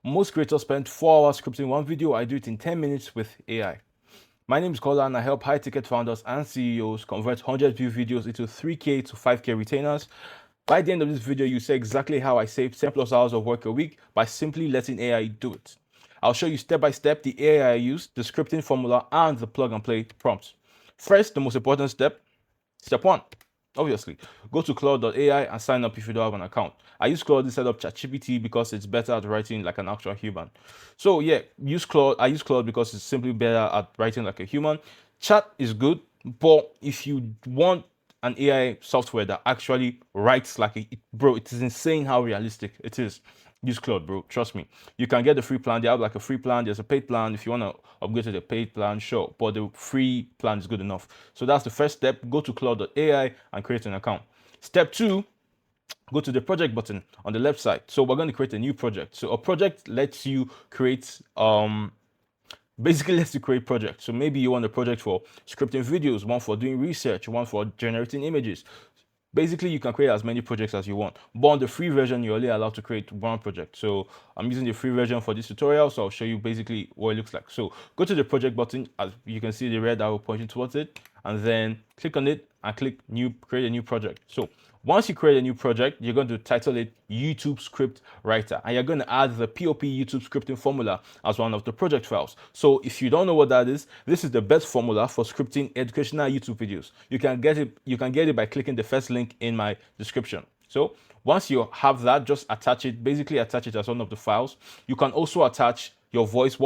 Most creators spend 4 hours scripting one video. I do it in 10 minutes with AI. My name is Claude and I help high-ticket founders and CEOs convert 100-view videos into 3K to 5K retainers. By the end of this video, you see exactly how I saved 10 plus hours of work a week by simply letting AI do it. I'll show you step by step the AI I use, the scripting formula, and the plug and play prompts. First, the most important step, step 1. Obviously, go to Claude.ai and sign up if you don't have an account. I use Claude instead of ChatGPT because it's better at writing like an actual human. So yeah, use Claude. I use Claude because it's simply better at writing like a human. Chat is good, but if you want an AI software that actually writes like bro, it is insane how realistic it is. Use Claude, bro. Trust me. You can get the free plan. They have like a free plan. There's a paid plan. If you want to upgrade to the paid plan, sure. But the free plan is good enough. So that's the first step. Go to Claude.ai and create an account. Step 2, go to the project button on the left side. So we're going to create a new project. So a project lets you create basically lets you create projects. So maybe you want a project for scripting videos, one for doing research, one for generating images. Basically, you can create as many projects as you want. But on the free version, you're only allowed to create one project. So I'm using the free version for this tutorial. So I'll show you basically what it looks like. So go to the project button. As you can see the red arrow pointing towards it. And then click on it and click new, create a new project. So once you create a new project, you're going to title it YouTube Script Writer. And you're going to add the POP YouTube scripting formula as one of the project files. So if you don't know what that is, this is the best formula for scripting educational YouTube videos. You can get it by clicking the first link in my description. So once you have that, just attach it, basically attach it as one of the files. You can also attach your voice,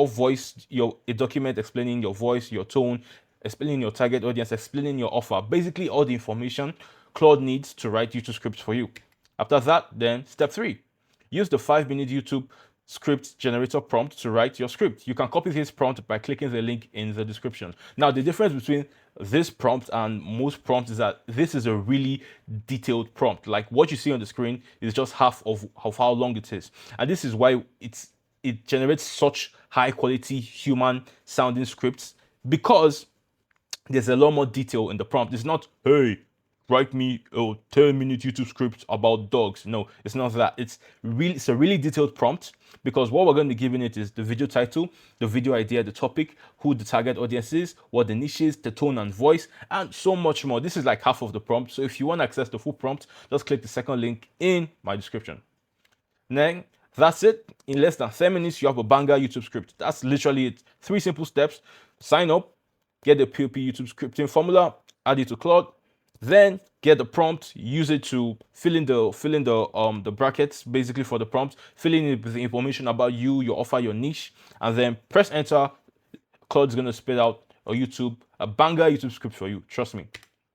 a document explaining your voice, your tone, explaining your target audience, explaining your offer, basically all the information Claude needs to write YouTube scripts for you. After that, then step 3, use the 5-minute YouTube script generator prompt to write your script. You can copy this prompt by clicking the link in the description. Now, the difference between this prompt and most prompts is that this is a really detailed prompt. Like what you see on the screen is just half of how long it is. And this is why it generates such high quality human sounding scripts, because there's a lot more detail in the prompt. It's not, hey, write me a 10-minute YouTube script about dogs. No, it's not that. It's a really detailed prompt, because what we're going to be giving it is the video title, the video idea, the topic, who the target audience is, what the niche is, the tone and voice, and so much more. This is like half of the prompt. So if you want to access the full prompt, just click the second link in my description. Then that's it. In less than 10 minutes, you have a banger YouTube script. That's literally it. 3 simple steps. Sign up, get the POP YouTube scripting formula, add it to Claude, then get the prompt, use it to fill in the brackets basically for the prompt, fill in it with the information about you, your offer, your niche, and then press enter. Claude's gonna spit out a banger YouTube script for you. Trust me.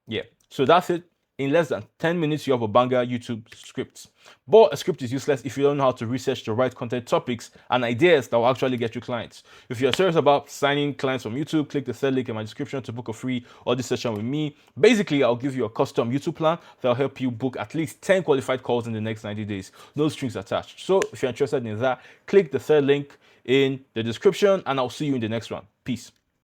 Yeah. So that's it. In less than 10 minutes, you have a banger YouTube script. But a script is useless if you don't know how to research the right content topics and ideas that will actually get you clients. If you're serious about signing clients from YouTube, click the third link in my description to book a free audio session with me. Basically, I'll give you a custom YouTube plan that'll help you book at least 10 qualified calls in the next 90 days. No strings attached. So if you're interested in that, click the third link in the description and I'll see you in the next one. Peace.